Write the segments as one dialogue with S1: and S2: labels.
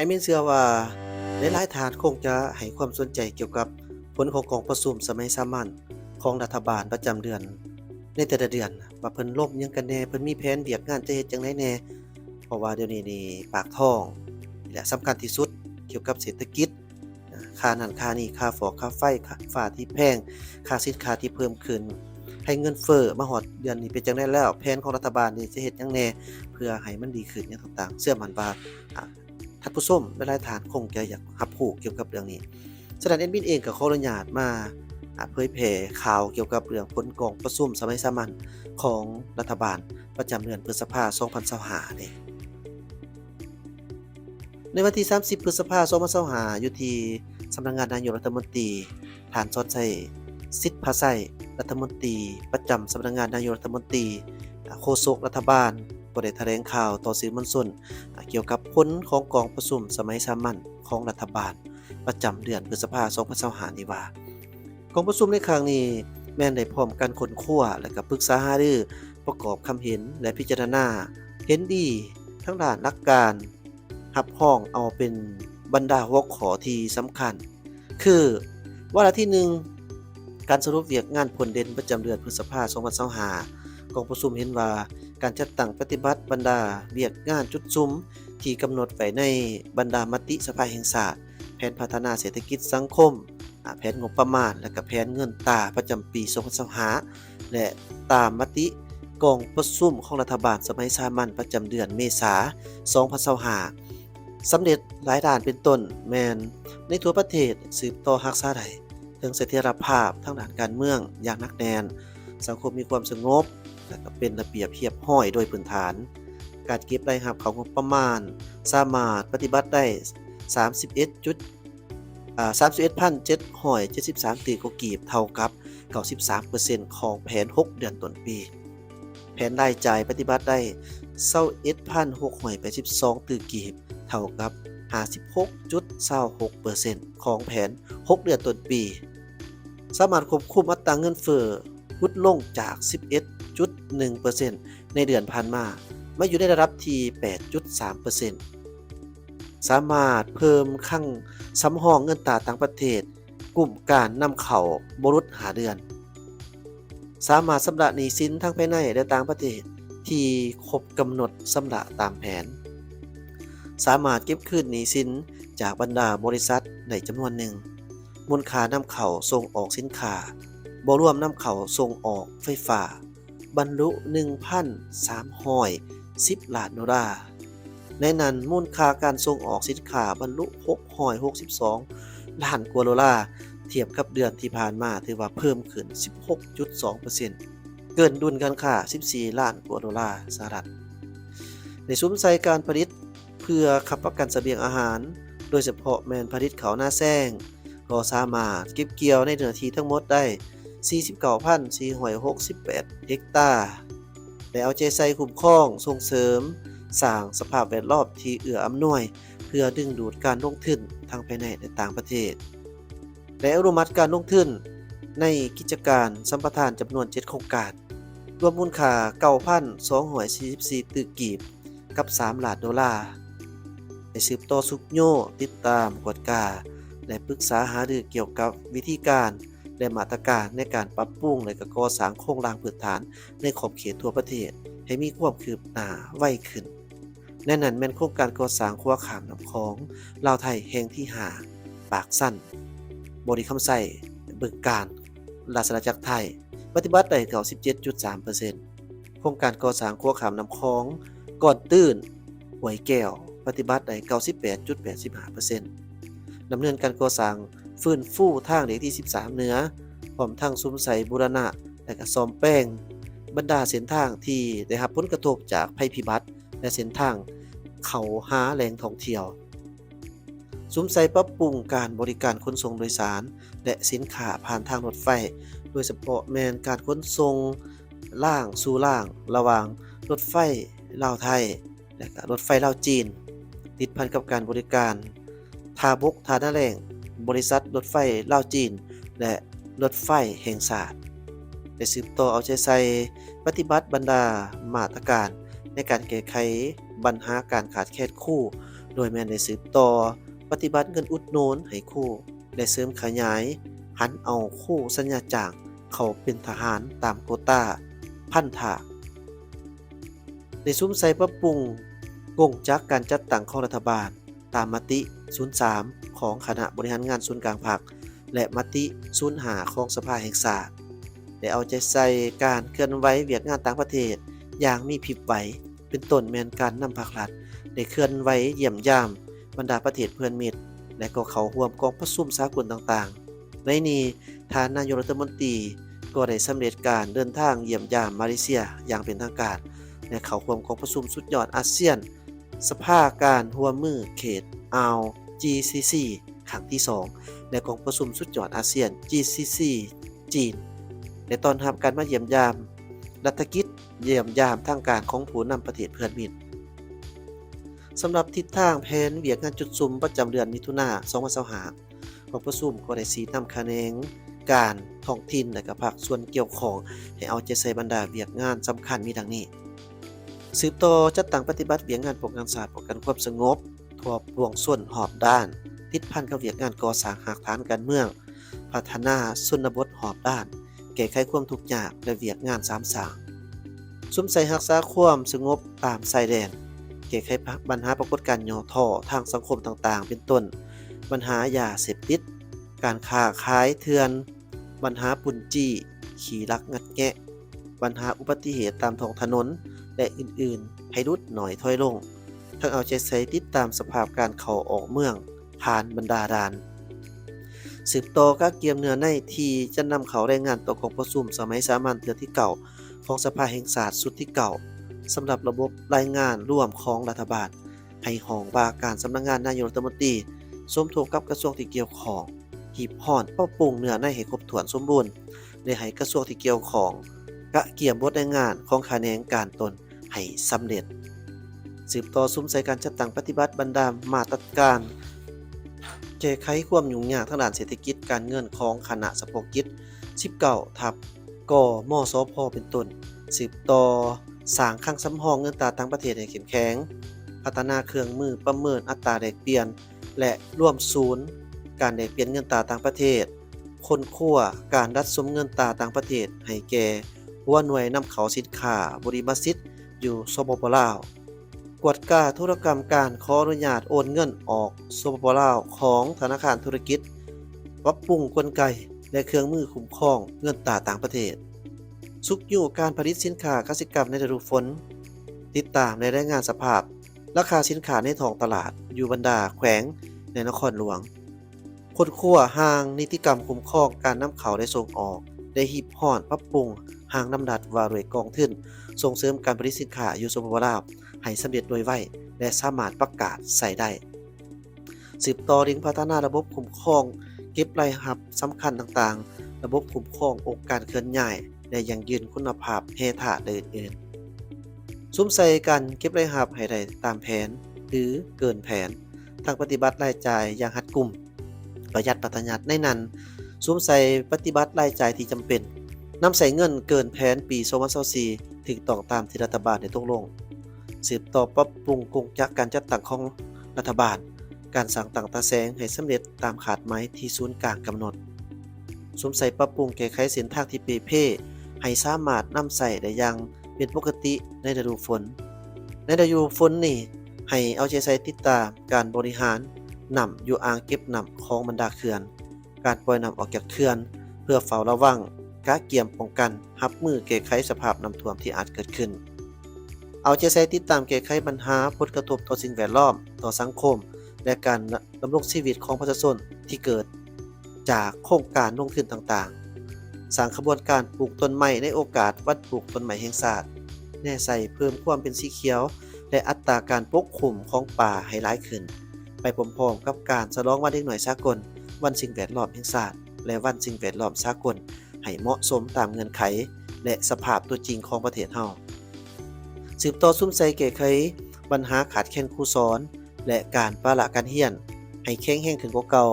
S1: แอดมินเชื่อว่าหลายๆท่านคงจะให้ความสนใจเกี่ยวกับผลของกองประชุมสมัยสามัญของรัฐบาลประจำเดือนในแต่ละเดือนว่าเพิ่นล่มหยังกันแหน่เพิ่นมีแผนเวียกงานจะเฮ็ดจั่งใดแหน่เพราะว่าเดี๋ยวนี้นี่ปากท้องนี่แหละสำคัญที่สุดเกี่ยวกับเศรษฐกิจค่านั้นค่านี้ค่าฟอกค่าไฟค่าฟ้าที่แพงค่าสินค้าที่เพิ่มขึ้นให้เงินเฟ้อมาฮอดเดือนนี้เป็นจั่งใดแล้วแผนของรัฐบาลนี่จะเฮ็ดหยังแหน่เพื่อให้มันดีขึ้นหยังต่างๆเชื่อมั่นว่าอ่า ท่านผู้ชมหลายๆท่านคงจะอยากรับรู้เกี่ยวกับเรื่องนี้ฉะนั้นแอดมินเองก็ขออนุญาตมาเผยแพร่ข่าวเกี่ยวกับเรื่องผลกองประชุมสมัยสามัญของรัฐบาลประจำเดือนพฤษภาคม2025นี่ในวันที่30พฤษภาคม2025อยู่ที่สำนักงานนายกรัฐมนตรีท่านสอดใช้สิทธิ์พาไสรัฐมนตรีประจำสำนักงานนายกรัฐมนตรีโฆษกรัฐบาลก็ได้แถลงข่าวต่อสื่อมวลชนเกี่ยวกับผลของกองประชุมสมัยสามัญของรัฐบาลประจำเดือนพฤษภาคม2025นี้ว่ากองประชุมในครั้งนี้แม้นได้พร้อมกันค้นคว้าและก็ปรึกษาหารือประกอบคำเห็นและพิจารณาเห็นดีทั้งด้านหลักการรับรองเอาเป็นบรรดาหัวข้อที่สำคัญคือวาระที่ 1การสรุปเวียกงานผลเด่นประจำเดือนพฤษภาคม2025กองประชุมเห็นว่าการจัดตั้งปฏิบัติบรรดาเวียกงานจุดซุ้มที่กำหนดไว้ในบรรดามติสภาแห่งชาติแผนพัฒนาเศรษฐกิจสังคมแผนงบประมาณและก็แผนเงินตราประจำปี2025และตามมติกองประชุมของรัฐบาลสมัยสามัญประจำเดือนเมษายน2025สำเร็จหลายด้านเป็นต้นแม้นในทั่วประเทศสืบต่อรักษาได้ถึงเสถียรภาพทางด้านการเมืองอย่างหนักแน่นสังคมมีความสงบและก็เป็นระเบียบเรียบร้อยโดยพื้นฐานการเก็บรายรับของงบประมาณสามารถปฏิบัติได้31จุด31,773ตีกว่ากีบเท่ากับ 93% ของแผน 6 เดือนต้นปีแผนรายจ่ายปฏิบัติได้21,682ตีกีบเท่ากับ 56.26% ของแผน 6 เดือนต้นปีสามารถควบคุมอัตราเงินเฟ้อลดลงจาก 11.1% ในเดือนผ่านมาอยู่ในระดับที่ 8.3% สามารถเพิ่มคลังสำรองเงินตราต่างประเทศกลุ่มการนำเข้าบ่หลุด5เดือนสามารถชำระหนี้สินทั้งภายในและต่างประเทศที่ครบกำหนดชำระตามแผนสามารถเก็บคืนหนี้สินจากบรรดาบริษัทได้จำนวนหนึ่งมูลค่านำเข้าส่งออกสินค้าบ่รวมนำเข้าส่งออกไฟฟ้าบรรลุ 1,310 ล้านดอลลาร์ในนั้นมูลค่าการส่งออกสินค้าบรรลุ662ล้านกว่าดอลลาร์เทียบกับเดือนที่ผ่านมาถือว่าเพิ่มขึ้น 16.2% เกินดุลการค้า14ล้านกว่าดอลลาร์สหรัฐในซุ้มไซการผลิตเพื่อค้ำประกันเสบียงอาหารโดยเฉพาะแมนผลิตข้าวหน้าแซงก็สามารถเก็บเกี่ยวในเนื้อที่ทั้งหมดได้ 49,468 เฮกตาร์และเอาใจใส่คุ้มครองส่งเสริมสร้างสภาพแวดล้อมที่เอื้ออำนวยเพื่อดึงดูดการลงทุนทั้งภายในและต่างประเทศและอนุมัติการลงทุนในกิจการสัมปทานจำนวน 7 โครงการรวมมูลค่า 9,244 ตึกกีบกับ 3 ล้านดอลลาร์ได้สืบต่อสุขโยติดตามกวดกาและปรึกษาหารือเกี่ยวกับวิธีการและมาตรการในการปรับปรุงและก่อสร้างโครงสร้างพื้นฐานในขอบเขตทั่วประเทศให้มีความคืบหน้าไวขึ้นแน่นั้นแม่นโครงการก่อสร้างขั้วข้ามน้ำของลาวไทยแห่งที่ 5 ปากสั้นบริคำไส้บึงกาฬราชอาณาจักรไทยปฏิบัติได้ 97.3% โครงการก่อสร้างขั้วข้ามน้ำของก่อนตื้นห้วยแก้วปฏิบัติได้ 98.85% ดำเนินการก่อสร้างฟื้นฟูทางเลขที่ 13 เหนือพร้อมทั้งซุ้มใส่บูรณะและก็ซ่อมแปลงบรรดาเส้นทางที่ได้รับผลกระทบจากภัยพิบัติและเส้นทางเข้าหาแหล่งท่องเที่ยวซุ้มใส่ปรับปรุงการบริการขนส่งโดยสารและสินค้าผ่านทางรถไฟโดยเฉพาะแม่นการขนส่งล่างสู่ล่างระหว่างรถไฟลาวไทยและก็รถไฟลาวจีนติดพันกับการบริการท่าบกท่าหน้าแรงบริษัทรถไฟลาวจีนและรถไฟแห่งชาติได้สืบต่อเอาใจใส่ปฏิบัติบรรดามาตรการในการแก้ไขปัญหาการขาดแคลนครู โดยแม่นได้สืบต่อปฏิบัติเงินอุดหนุนให้ครูและเสริมขยายหันเอาครูสัญญาจ้างเข้าเป็นทหารตามโควตาพันธะได้ซุ้มใส่ปรับปรุงวงจักรการจัดตั้งของรัฐบาลตามมติ 03 ของคณะบริหารงานส่วนกลางภาคและมติ 05 ของสภาแห่งชาติได้เอาใจใส่การเคลื่อนไหวเวียกงานต่างประเทศอย่างมีพริบไหวเป็นต้นแม่นการนำภาครัฐได้เคลื่อนไหวเยี่ยมยามบรรดาประเทศเพื่อนมิตรและก็เข้าร่วมกองประชุมสากลต่างๆในนี้ท่านนายกรัฐมนตรีก็ได้สำเร็จการเดินทางเยี่ยมยามมาเลเซียอย่างเป็นทางการและเข้าร่วมกองประชุมสุดยอดอาเซียนสภาการร่วมมือเขตอ่าว GCC ครั้งที่ 2 และกองประชุมสุดยอดอาเซียน GCC จีนและต้อนรับการมาเยี่ยมยามรัฐกิจเยี่ยมยามทางการของผู้นำประเทศเพื่อนมิตรสำหรับทิศทางแผนเวียกงานจุดซุมประจำเดือนมิถุนายน 2025กองประชุมก็ได้ชี้นำคะแนนการท้องถิ่นและก็ภาคส่วนเกี่ยวข้องให้เอาใจใส่บรรดาเวียกงานสำคัญมีดังนี้สืบต่อจัดตั้งปฏิบัติเวียกงานป้องกันศาสตร์ป้องกันความสงบทั่วปวงส่วนหอบด้านติดพันกับเวียกงานก่อสร้างหากฐานการเมืองพัฒนาชนบทหอบด้านแก้ไขความทุกข์ยากและเวียกงานสามสางซุ้มใส่รักษาความสงบตามชายแดนแก้ไขปัญหาปรากฏการณ์ย่อท่อทางสังคมต่างๆเป็นต้นปัญหายาเสพติดการค้าขายเถื่อนปัญหาปุ่นจี้ขี่ลักงัดแงะปัญหาอุบัติเหตุตามท้องถนนและอื่นๆให้ลดหน่อยถอยลงทั้งเอาใจใส่ติดตามสภาพการเข้าออกเมืองผ่านบรรดาด่านสืบต่อการเกียมเนื้อในที่จะนำเขารายงานต่อกองประชุมสมัยสามัญเทือที่เก่าของสภาแห่งชาติสุดที่เก่าสำหรับระบบรายงานร่วมของรัฐบาลให้ห้องว่าการสำนักงานนายกรัฐมนตรีสมทบกับกระทรวงที่เกี่ยวข้องหีบห่อนปรับปรุงเนื้อในให้ครบถ้วนสมบูรณ์และให้กระทรวงที่เกี่ยวข้องกะเกี่ยมบทรายงานของแขนงการตนให้สำเร็จสืบต่อซุ้มใส่การจัดตั้งปฏิบัติบรรดามาตรการแก้ไขความยุ่งยากทางด้านเศรษฐกิจการเงินของคณะเฉพาะกิจ 19 ทับ กมสพ เป็นต้นสืบต่อสร้างคลังสำรองเงินตราต่างประเทศให้เข้มแข็งพัฒนาเครื่องมือประเมินอัตราแลกเปลี่ยนและร่วมศูนย์การแลกเปลี่ยนเงินตราต่างประเทศค้นคว้าการรัดซุมเงินตราต่างประเทศให้แก่หัวหน่วยนำเข้าสินค้าบริมาสิทธิ์อยู่สปป.ลาวกวดกล้าธุรกรรมการขออนุญาตโอนเงินออกสปป.ลาวของธนาคารธุรกิจปรับปรุงกลไกและเครื่องมือคุ้มครองเงินตราต่างประเทศสุกอยู่การผลิตสินค้ากสิกรรมในฤดูฝนติดตามในรายงานสภาพราคาสินค้าในท้องตลาดอยู่บรรดาแขวงในนครหลวงคนขั้วห่างนิติกรรมคุ้มครองการนำเข้าและส่งออกได้หีบห่อนปรับปรุงห่างน้ำดัดว่าด้วยกองทุนส่งเสริมการผลิตสินค้าอยู่สปป.ลาวให้สำเร็จโดยไวและสามารถประกาศใส่ได้สืบต่อเร่งพัฒนาระบบคุ้มครองเก็บรายรับสำคัญต่างๆระบบคุ้มครององค์การเคลื่อนย้ายและยังยืนคุณภาพเฮทาและอื่นๆซุ้มใส่กันเก็บรายรับให้ได้ตามแผนหรือเกินแผนทางปฏิบัติรายจ่ายอย่างรัดกุมประหยัดประหยัดในนั้นซุ้มใส่ปฏิบัติรายจ่ายที่จำเป็นนำใส่เงินเกินแผนปี2024ถึงต้องตามที่รัฐบาลได้ตกลงสืบต่อปรับปรุงกงจักการจัดตั้งของรัฐบาลการสั่งตั้งตาแสงให้สำเร็จตามขาดหมายที่ศูนย์กลางกำหนดสวมใส่ปรับปรุงแก้ไขเส้นทางที่เพ่ให้สามารถนำใส่ได้อย่างเป็นปกติในฤดูฝนในฤดูฝนนี่ให้เอาใจใส่ติดตามการบริหารน้ำอยู่อ่างเก็บน้ำของบรรดาเขื่อนการปล่อยน้ำออกจากเขื่อนเพื่อเฝ้าระวังกะเกียมป้องกันรับมือแก้ไขสภาพน้ำท่วมที่อาจเกิดขึ้นเอาใจใส่ติดตามแก้ไขปัญหาผลกระทบต่อสิ่งแวดล้อมต่อสังคมและการดำรงชีวิตของประชาชนที่เกิดจากโครงการลงทุนต่างๆสร้างขบวนการปลูกต้นไม้ในโอกาสวันปลูกต้นไม้แห่งชาติแน่ใส่เพิ่มความเป็นสีเขียวและอัตราการปกคลุมของป่าให้หลายขึ้นไปพร้อมๆกับการฉลองวันเด็กน้อยสากลวันสิ่งแวดล้อมแห่งชาติและวันสิ่งแวดล้อมสากลให้เหมาะสมตามเงื่อนไขและสภาพตัวจริงของประเทศเฮาสืบต่อซุ้มใส่แก้ไขปัญหาขาดแคลนครูสอนและการปะละการเรียนให้แข็งแรงขึ้นกว่าเก่า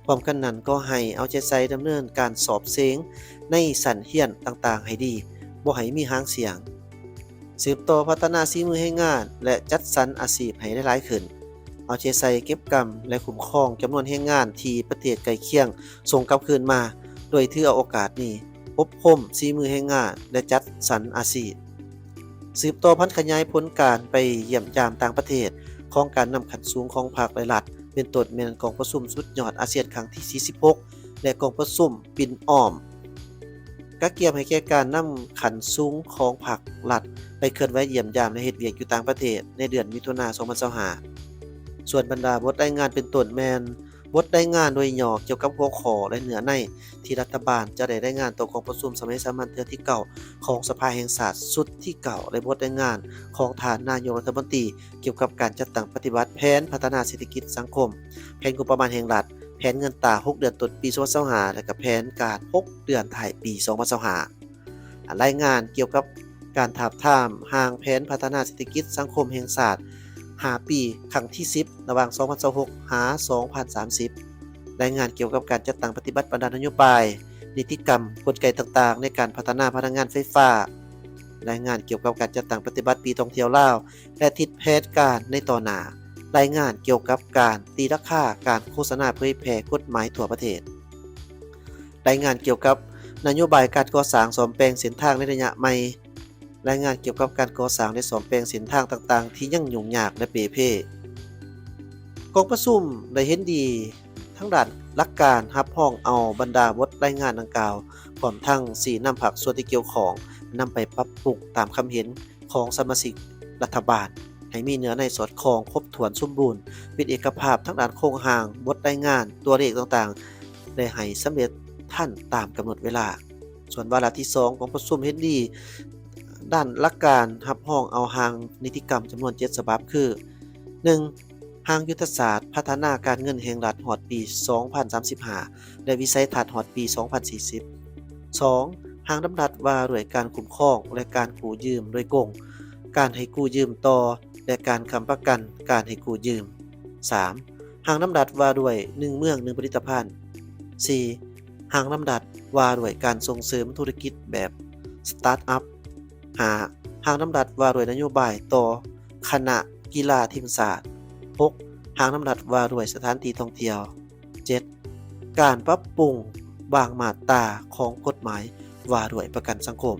S1: พร้อมกันนั้นก็ให้เอาใจใส่ดำเนินการสอบเสียงในชั้นเรียนต่างๆให้ดีบ่ให้มีหางเสียงสืบต่อพัฒนาฝีมือให้งานและจัดสรรอาชีพให้หลายๆขึ้น เอาใจใส่เก็บกำและคุ้มครองจำนวนแรงงานที่ประเทศใกล้เคียงส่งกลับคืนมา โดยถือเอาโอกาสนี้อบรมฝีมือแรงงานและจัดสรรอาชีพสืบต่อพันธุ์ขยายผลการไปเยี่ยมยามต่างประเทศของการนำขันสูงของภาครัฐเป็นต้นแม่นกองประชุมสุดยอดอาเซียนครั้งที่ 46 และกองประชุมปิ่นอ้อมกะเกียมให้แก่การนำขันสูงของภาครัฐไปเคลื่อนไหวเยี่ยมยามและเฮ็ดเวียกอยู่ต่างประเทศในเดือนมิถุนายน 2025 ส่วนบรรดาบทรายงานเป็นต้นแม่นบทรายงานโดยย่อเกี่ยวกับหัวข้อและเนื้อในที่รัฐบาลจะได้รายงานต่อกองประชุมสมัยสามัญเทื่อที่9ของสภาแห่งชาติสุดที่9และบทรายงานของท่านนายกรัฐมนตรีเกี่ยวกับการจัดตั้งปฏิบัติแผนพัฒนาเศรษฐกิจสังคมแผนงบประมาณแห่งรัฐแผนเงินตรา6เดือนต้นปี2025และก็แผนการ6เดือนท้ายปี2025รายงานเกี่ยวกับการทาบทามห่างแผนพัฒนาเศรษฐกิจสังคมแห่งชาติ5 ปีครั้งที่ 10 ระหว่าง 2026 หา 2030 รายงานเกี่ยวกับการจัดตั้งปฏิบัติบรรดานโยบายนิติกรรมกลไกต่างๆในการพัฒนาพลังงานไฟฟ้ารายงานเกี่ยวกับการจัดตั้งปฏิบัติปีท่องเที่ยวลาวและทิศแผนการในต่อหน้ารายงานเกี่ยวกับการตีราคาการโฆษณาเผยแพร่กฎหมายทั่วประเทศรายงานเกี่ยวกับนโยบายการก่อสร้างซ่อมแปลงเส้นทางในระยะใหม่รายงานเกี่ยวกับการก่อสร้างและซ่อมแปลงเส้นทางต่างๆที่ยังยุ่งยากและเป๋เพ่กองประชุมได้เห็นดีทั้งด้านหลักการรับรองเอาบรรดาบทรายงานดังกล่าวพร้อมทั้งสีนำภาคส่วนที่เกี่ยวข้องนำไปปรับปรุงตามคำเห็นของสมาชิกรัฐบาลให้มีเนื้อในสอดคล้องครบถ้วนสมบูรณ์เป็นเอกภาพทั้งด้านโครงสร้างบทรายงานตัวเลขต่างๆได้ให้สำเร็จทันตามกำหนดเวลาส่วนวาระที่2ของประชุมเห็นดีด้านหลักการรับรองเอาหางนิติกรรมจำนวน7ฉบับคือ 1. หางยุทธศาสตร์พัฒนาการเงินแห่งรัฐฮอดปี 2035 และวิสัยทัศน์ฮอดปี 2040 2. หางดำรัสว่าด้วยการคุ้มครองและการกู้ยืมโดยกงการให้กู้ยืมต่อและการค้ำประกันการให้กู้ยืม 3. หางดำรัสว่าด้วย1เมือง1ผลิตภัณฑ์ 4. หางดำรัสว่าด้วยการส่งเสริมธุรกิจแบบสตาร์ทอัพ 5. หางดำรัสว่าด้วยนโยบายต่อคณะกีฬาทีมชาติ 6. หางดำรัสว่าด้วยสถานที่ท่องเที่ยว 7. การปรับปรุงบางมาตราของกฎหมายว่าด้วยประกันสังคม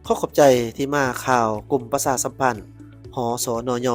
S1: ขอขอบใจที่มาข่าวกลุ่มประชาสัมพันธ์หสนย